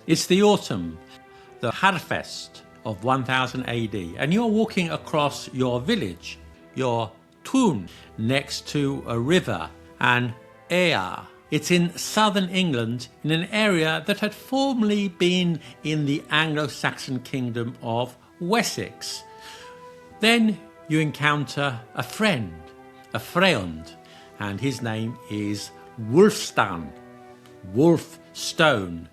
It's the autumn, the harvest of 1000 AD, and you're walking across your village, your tún, next to a river, an Ea. It's in southern England, in an area that had formerly been in the Anglo-Saxon kingdom of Wessex. Then you encounter a friend, a freund, and his name is Wulfstan, Wolf Stone.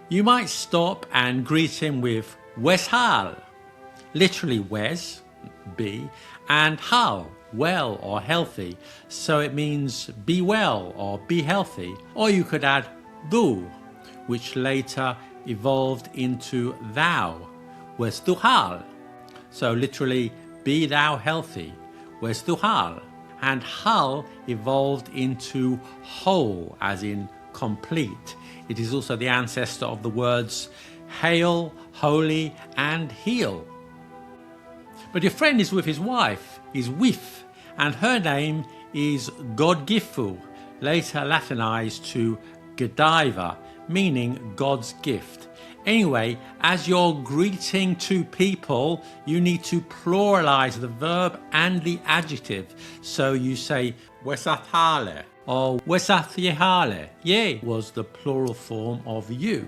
You might stop and greet him with Wes Hal, literally Wes, be, and Hal, well or healthy, so it means be well or be healthy. Or you could add du, which later evolved into thou, Wes du Hal, so literally be thou healthy, Wes du Hal. And Hal evolved into whole, as in complete. It is also the ancestor of the words hail, holy, and heal. But your friend is with his wife, his wife, and her name is Godgifu, later Latinized to Godiva, meaning God's gift. Anyway, as you're greeting two people, you need to pluralize the verb and the adjective. So you say wesathale or wesathihale. Ye was the plural form of you.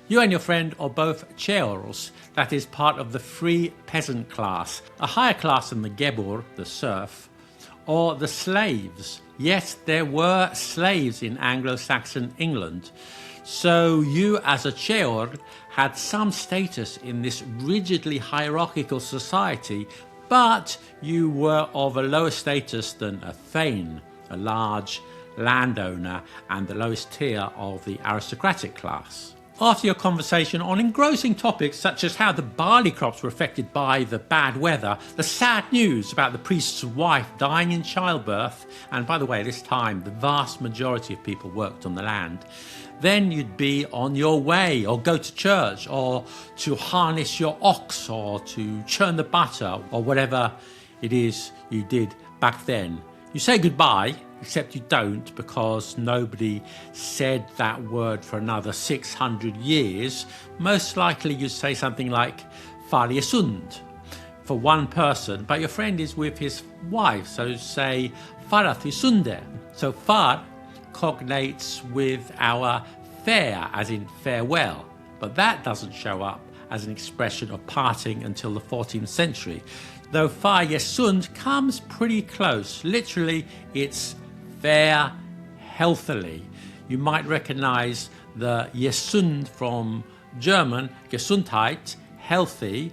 You and your friend are both ceorls, that is part of the free peasant class, a higher class than the gebur, the serf, or the slaves. Yes, there were slaves in Anglo-Saxon England. So you as a ceor had some status in this rigidly hierarchical society, but you were of a lower status than a thane, a large landowner and the lowest tier of the aristocratic class. After your conversation on engrossing topics such as how the barley crops were affected by the bad weather, the sad news about the priest's wife dying in childbirth, and by the way, this time the vast majority of people worked on the land, then you'd be on your way, or go to church, or to harness your ox, or to churn the butter, or whatever it is you did back then. You say goodbye, except you don't, because nobody said that word for another 600 years. Most likely you'd say something like Farisund for one person, but your friend is with his wife, so say Farathisunde. So far cognates with our fare, as in farewell, but that doesn't show up as an expression of parting until the 14th century, though far yesund comes pretty close. Literally, it's fare healthily. You might recognize the yesund from German, Gesundheit, healthy,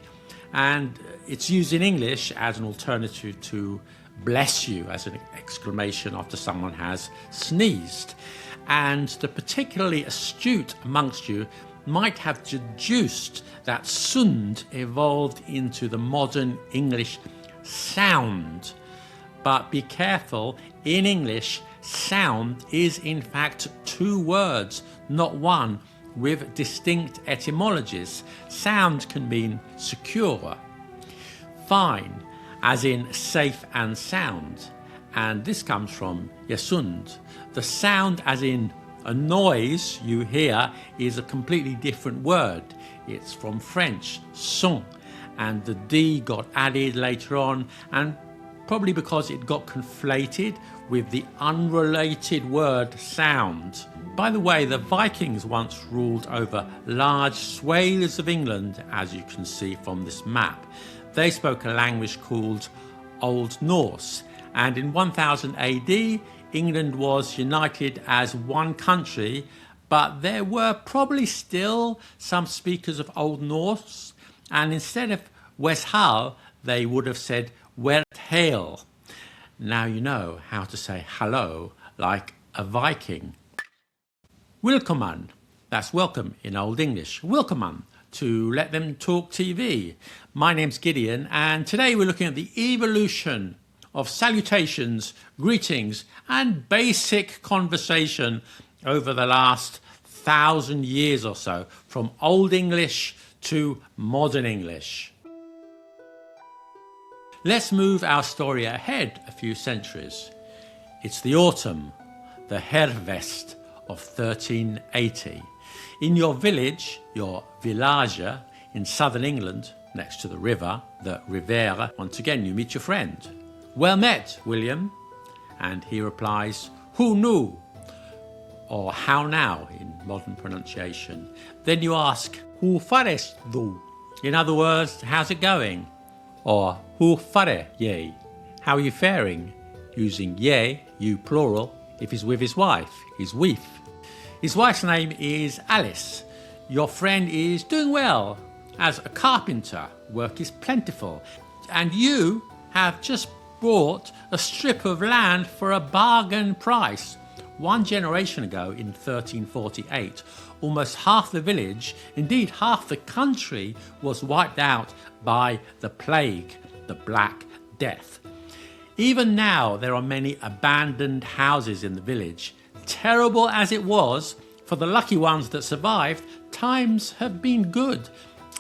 and it's used in English as an alternative to bless you, as an exclamation after someone has sneezed. And the particularly astute amongst you might have deduced that sund evolved into the modern English sound. But be careful, in English, sound is in fact two words, not one, with distinct etymologies. Sound can mean secure, fine, as in safe and sound, and this comes from yesund. The sound, as in a noise you hear, is a completely different word. It's from French, son, and the D got added later on, and probably because it got conflated with the unrelated word sound. By the way, the Vikings once ruled over large swathes of England, as you can see from this map. They spoke a language called Old Norse, and in 1000 AD, England was united as one country, but there were probably still some speakers of Old Norse, and instead of Weshal, they would have said Werthael. Now you know how to say hello like a Viking. Willkommen, that's welcome in Old English. Willkommen to Let Them Talk TV. My name's Gideon, and today we're looking at the evolution of salutations, greetings, and basic conversation over the last 1,000 years or so, from Old English to modern English. Let's move our story ahead a few centuries. It's the autumn, the Hervest of 1380. In your village, your village, in southern England, next to the river, the Riviera, once again you meet your friend. Well met, William. And he replies, who knew? Or how now in modern pronunciation. Then you ask, who fares thou? In other words, how's it going? Or who fare ye? How are you faring? Using ye, you plural, if he's with his wife, his wife. His wife's name is Alice. Your friend is doing well. As a carpenter, work is plentiful. And you have just bought a strip of land for a bargain price. One generation ago, in 1348, almost half the village, indeed half the country, was wiped out by the plague, the Black Death. Even now, there are many abandoned houses in the village. Terrible as it was, for the lucky ones that survived, times have been good.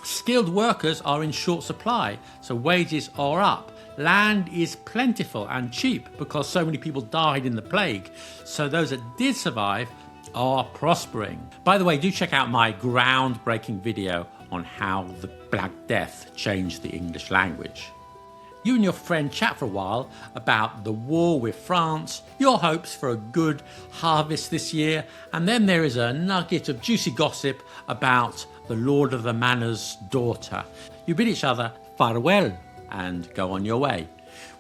Skilled workers are in short supply, so wages are up. Land is plentiful and cheap because so many people died in the plague, so those that did survive are prospering. By the way, do check out my groundbreaking video on how the Black Death changed the English language. You and your friend chat for a while about the war with France, your hopes for a good harvest this year, and then there is a nugget of juicy gossip about the Lord of the Manor's daughter. You bid each other farewell and go on your way.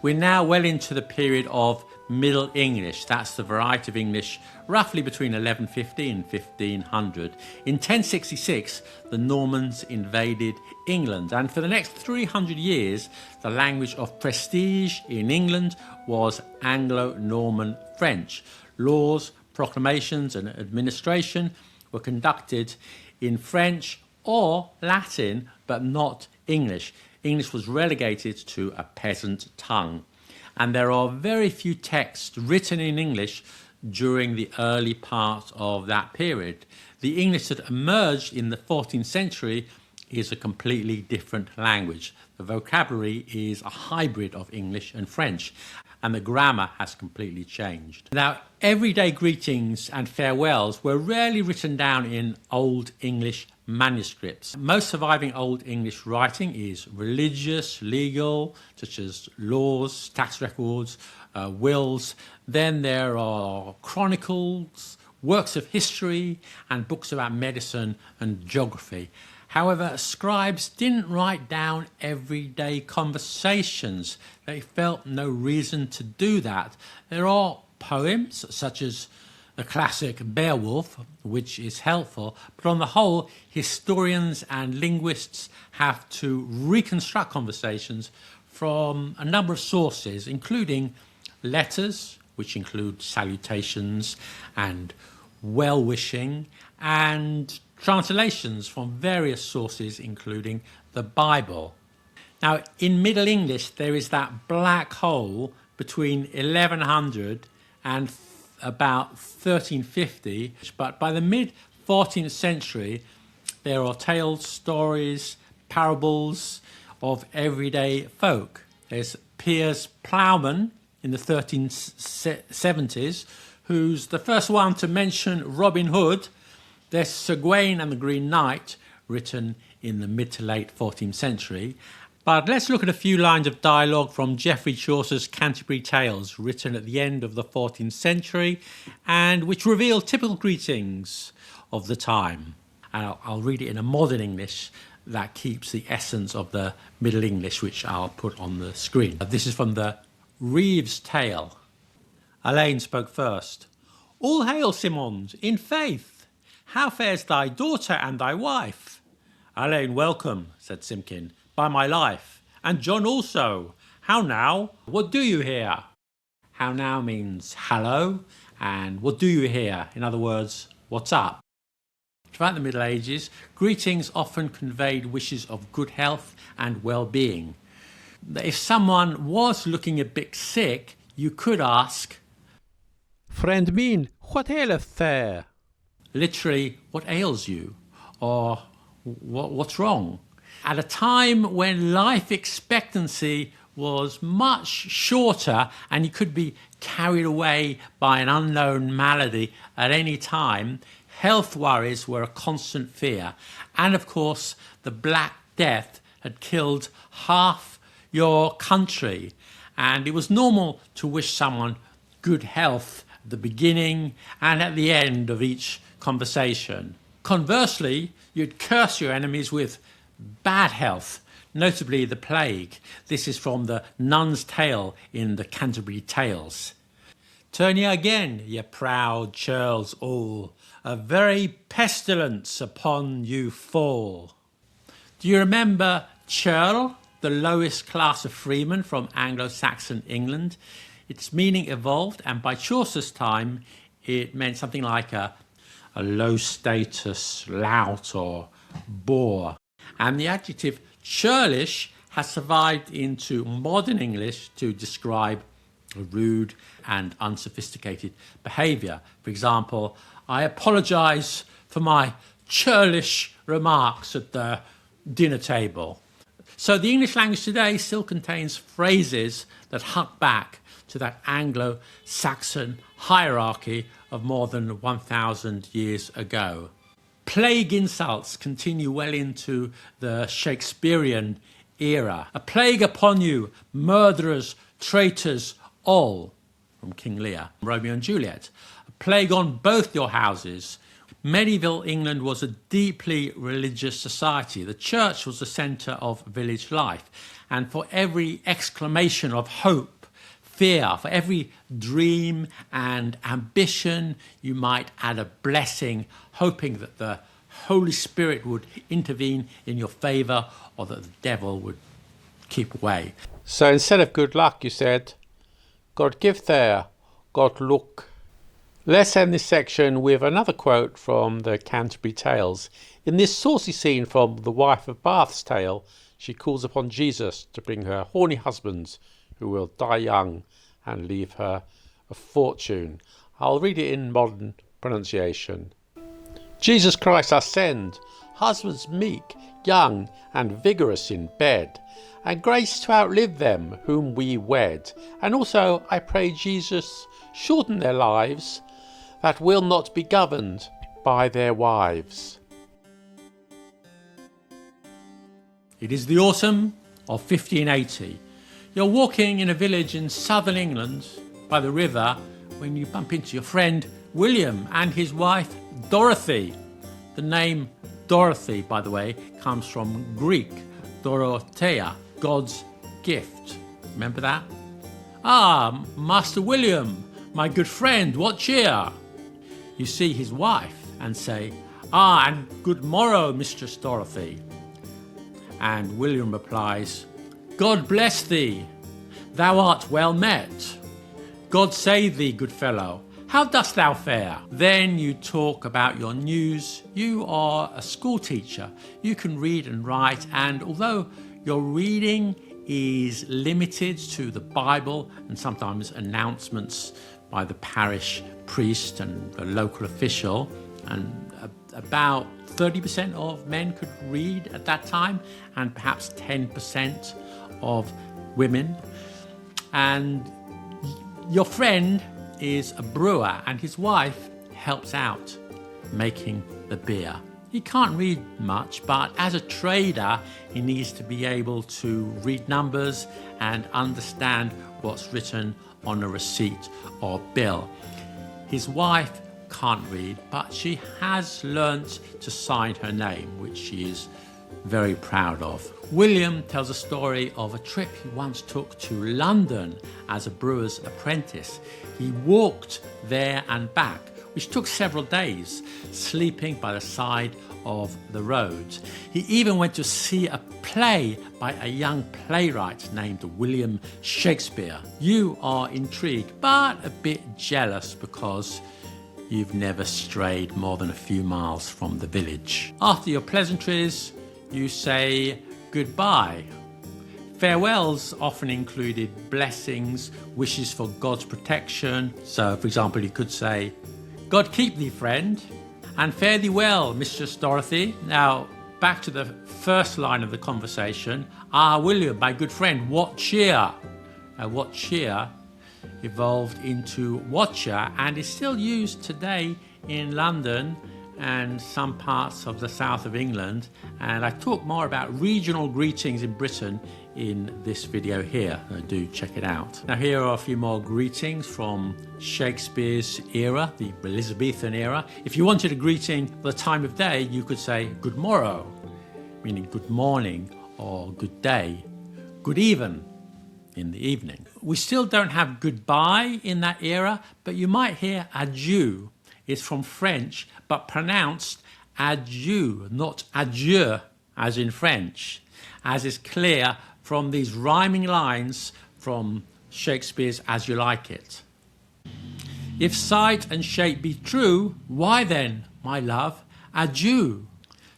We're now well into the period of Middle English. That's the variety of English roughly between 1150 and 1500. In 1066, the Normans invaded England, and for the next 300 years, the language of prestige in England was Anglo-Norman French. Laws, proclamations, and administration were conducted in French or Latin, but not English. English was relegated to a peasant tongue. And there are very few texts written in English during the early part of that period. The English that emerged in the 14th century is a completely different language. The vocabulary is a hybrid of English and French, and the grammar has completely changed. Now, everyday greetings and farewells were rarely written down in Old English manuscripts. Most surviving Old English writing is religious, legal, such as laws, tax records, wills. Then there are chronicles, works of history, and books about medicine and geography. However, scribes didn't write down everyday conversations. They felt no reason to do that. There are poems, such as the classic Beowulf, which is helpful, but on the whole, historians and linguists have to reconstruct conversations from a number of sources, including letters, which include salutations and well-wishing, and translations from various sources, including the Bible. Now, in Middle English, there is that black hole between 1100 and about 1350, but by the mid-14th century, there are tales, stories, parables of everyday folk. There's Piers Plowman in the 1370s, who's the first one to mention Robin Hood. There's Sir Gawain and the Green Knight, written in the mid to late 14th century. But let's look at a few lines of dialogue from Geoffrey Chaucer's Canterbury Tales, written at the end of the 14th century, and which reveal typical greetings of the time. And I'll read it in a modern English that keeps the essence of the Middle English, which I'll put on the screen. This is from the Reeve's Tale. Elaine spoke first. All hail, Simond, in faith. How fares thy daughter and thy wife? Elaine, welcome, said Simkin, by my life, and John also. How now? What do you here? How now means hello, and what do you here? In other words, what's up? Throughout the Middle Ages, greetings often conveyed wishes of good health and well-being. If someone was looking a bit sick, you could ask, Friend mine, what aileth there? Literally, what ails you? Or what's wrong? At a time when life expectancy was much shorter and you could be carried away by an unknown malady at any time, Health worries were a constant fear. And of course, the Black Death had killed half your country. And it was normal to wish someone good health at the beginning and at the end of each conversation. Conversely, you'd curse your enemies with bad health, notably the plague. This is from the Nun's Tale in the Canterbury Tales. Turn ye again, ye proud churls all, a very pestilence upon you fall. Do you remember churl, the lowest class of freemen from Anglo-Saxon England? Its meaning evolved, and by Chaucer's time it meant something like a low-status lout or boor. And the adjective churlish has survived into modern English to describe rude and unsophisticated behaviour. For example, I apologise for my churlish remarks at the dinner table. So the English language today still contains phrases that hark back to that Anglo-Saxon hierarchy of more than 1,000 years ago. Plague insults continue well into the Shakespearean era. A plague upon you, murderers, traitors, all, from King Lear, Romeo and Juliet. A plague on both your houses. Medieval England was a deeply religious society. The church was the centre of village life. And for every exclamation of hope, fear, for every dream and ambition, you might add a blessing, hoping that the Holy Spirit would intervene in your favour or that the devil would keep away. So instead of good luck, you said, God give there, God look. Let's end this section with another quote from the Canterbury Tales. In this saucy scene from The Wife of Bath's tale, she calls upon Jesus to bring her horny husbands who will die young and leave her a fortune. I'll read it in modern pronunciation. Jesus Christ I send, husbands meek, young and vigorous in bed, and grace to outlive them whom we wed. And also I pray Jesus shorten their lives that will not be governed by their wives. It is the autumn of 1580. You're walking in a village in southern England by the river when you bump into your friend William and his wife Dorothy. The name Dorothy, by the way, comes from Greek, Dorotheia, God's gift. Remember that? Ah, Master William, my good friend, what cheer? You see his wife and say, ah, and good morrow, Mistress Dorothy. And William replies, God bless thee, thou art well met. God save thee, good fellow, how dost thou fare? Then you talk about your news. You are a school teacher. You can read and write, and although your reading is limited to the Bible and sometimes announcements by the parish priest and the local official, and about 30% of men could read at that time, and perhaps 10% of women. And your friend is a brewer, and his wife helps out making the beer. He can't read much, but as a trader, he needs to be able to read numbers and understand what's written on a receipt or bill. His wife can't read, but she has learnt to sign her name, which she is very proud of. William tells a story of a trip he once took to London as a brewer's apprentice. He walked there and back, which took several days, sleeping by the side of the road. He even went to see a play by a young playwright named William Shakespeare. You are intrigued, but a bit jealous because you've never strayed more than a few miles from the village. After your pleasantries, you say goodbye. Farewells often included blessings, wishes for God's protection. So, for example, you could say, God keep thee, friend, and fare thee well, Mistress Dorothy. Now, back to the first line of the conversation. Ah, William, my good friend, what cheer? What cheer evolved into watcher and is still used today in London and some parts of the south of England, and I talk more about regional greetings in Britain in this video here, so do check it out. Now here are a few more greetings from Shakespeare's era, the Elizabethan era. If you wanted a greeting for the time of day, you could say good morrow, meaning good morning, or good day, good even in the evening. We still don't have goodbye in that era, but you might hear adieu. It's from French, but pronounced adieu, not adieu, as in French, as is clear from these rhyming lines from Shakespeare's As You Like It. If sight and shape be true, why then, my love, adieu.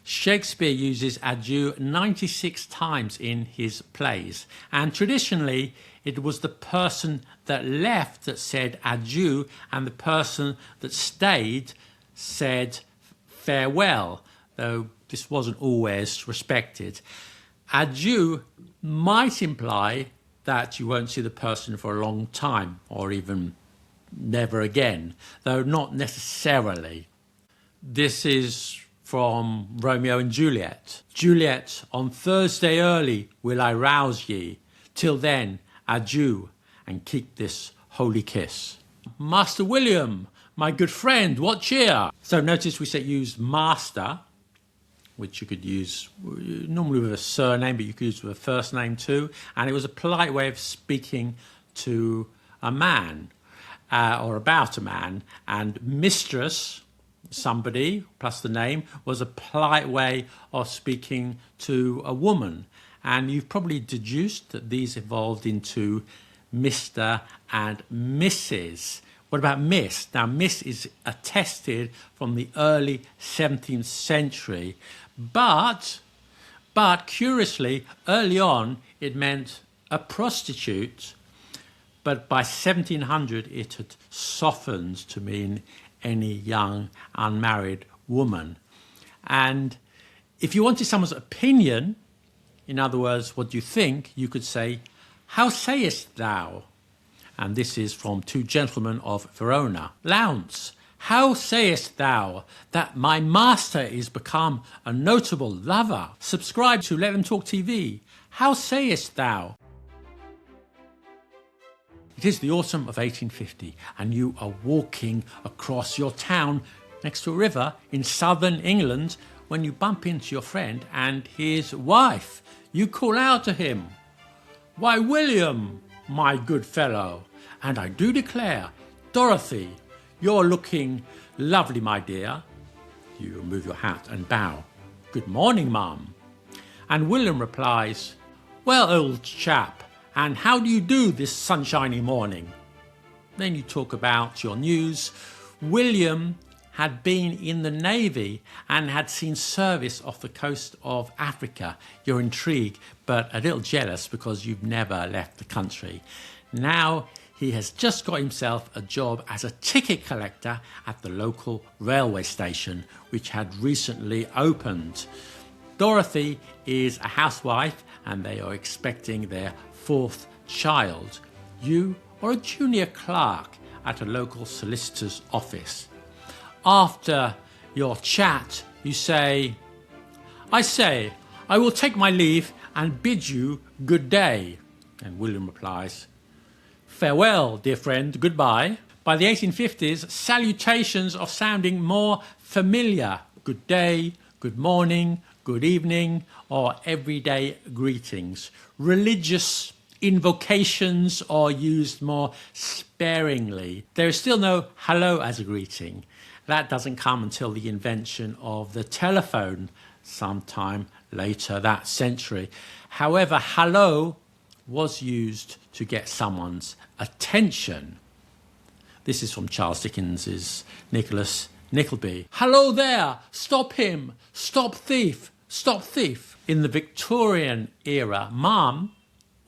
Shakespeare uses adieu 96 times in his plays, and traditionally it was the person that left that said adieu, and the person that stayed said farewell, though this wasn't always respected. Adieu might imply that you won't see the person for a long time, or even never again, though not necessarily. This is from Romeo and Juliet. Juliet, on Thursday early will I rouse ye. Till then, adieu, and keep this holy kiss. Master William, my good friend, what cheer? So notice we use master, which you could use normally with a surname, but you could use with a first name too. And it was a polite way of speaking to a man or about a man. And mistress, somebody plus the name, was a polite way of speaking to a woman. And you've probably deduced that these evolved into Mr. and Mrs. What about Miss? Now, Miss is attested from the early 17th century, but curiously, early on, it meant a prostitute, but by 1700, it had softened to mean any young unmarried woman. And if you wanted someone's opinion, in other words, what do you think, you could say, how sayest thou? And this is from Two Gentlemen of Verona. Lounce, how sayest thou that my master is become a notable lover? Subscribe to Let Them Talk TV. How sayest thou? It is the autumn of 1850, and you are walking across your town next to a river in southern England when you bump into your friend and his wife. You call out to him, "Why, William, my good fellow, and I do declare, Dorothy, you're looking lovely, my dear." You remove your hat and bow. "Good morning, ma'am." And William replies, "Well, old chap, and how do you do this sunshiny morning?" Then you talk about your news. William had been in the Navy and had seen service off the coast of Africa. You're intrigued, but a little jealous because you've never left the country. Now he has just got himself a job as a ticket collector at the local railway station, which had recently opened. Dorothy is a housewife and they are expecting their 4th child. You are a junior clerk at a local solicitor's office. After your chat, you say, I will take my leave and bid you good day." And William replies, "Farewell, dear friend, goodbye." By the 1850s, salutations are sounding more familiar. Good day, good morning, good evening, or everyday greetings. Religious invocations are used more sparingly. There is still no hello as a greeting. That doesn't come until the invention of the telephone sometime later that century. However, hello was used to get someone's attention. This is from Charles Dickens's Nicholas Nickleby. "Hello there! Stop him! Stop thief! Stop thief!" In the Victorian era, ma'am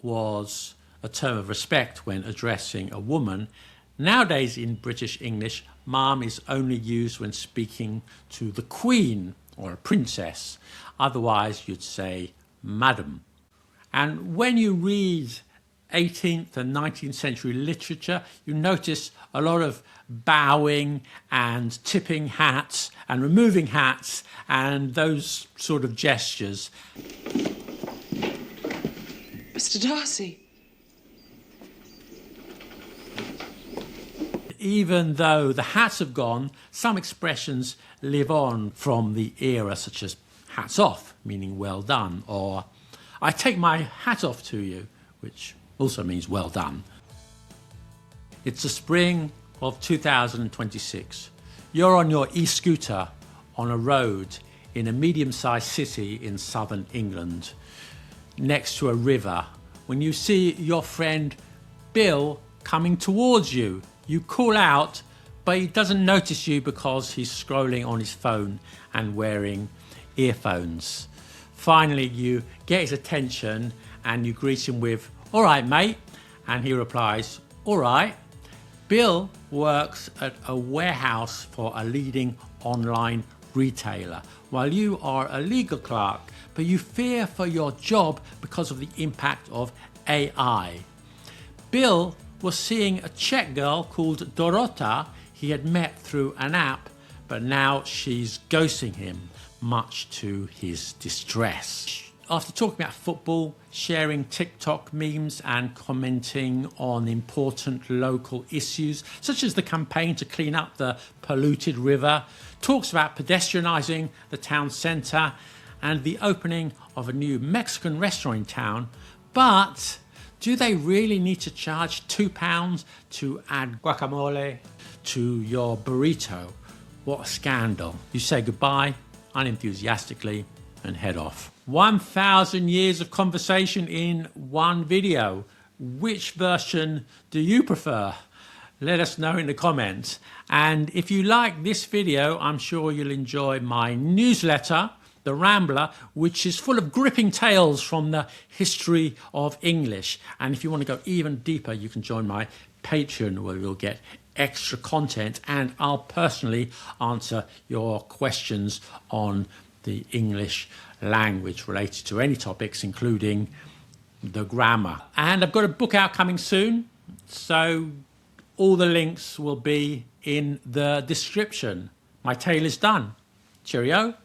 was a term of respect when addressing a woman. Nowadays in British English, ma'am is only used when speaking to the Queen or a princess. Otherwise, you'd say madam. And when you read 18th and 19th century literature, you notice a lot of bowing and tipping hats and removing hats and those sort of gestures. Mr. Darcy. Even though the hats have gone, some expressions live on from the era, such as hats off, meaning well done, or I take my hat off to you, which also means well done. It's the spring of 2026. You're on your e-scooter on a road in a medium-sized city in southern England, next to a river, when you see your friend Bill coming towards you. You call out, but he doesn't notice you because he's scrolling on his phone and wearing earphones. Finally, you get his attention and you greet him with, "All right, mate." And he replies, "All right." Bill works at a warehouse for a leading online retailer, while you are a legal clerk, but you fear for your job because of the impact of AI. Bill was seeing a Czech girl called Dorota he had met through an app, but now she's ghosting him, much to his distress. After talking about football, sharing TikTok memes and commenting on important local issues, such as the campaign to clean up the polluted river, talks about pedestrianising the town centre and the opening of a new Mexican restaurant in town, but do they really need to charge £2 to add guacamole to your burrito? What a scandal. You say goodbye unenthusiastically and head off. 1,000 years of conversation in one video. Which version do you prefer? Let us know in the comments. And if you like this video, I'm sure you'll enjoy my newsletter, The Rambler, which is full of gripping tales from the history of English. And if you want to go even deeper, you can join my Patreon, where you'll get extra content and I'll personally answer your questions on the English language related to any topics, including the grammar. And I've got a book out coming soon, so all the links will be in the description. My tale is done. Cheerio.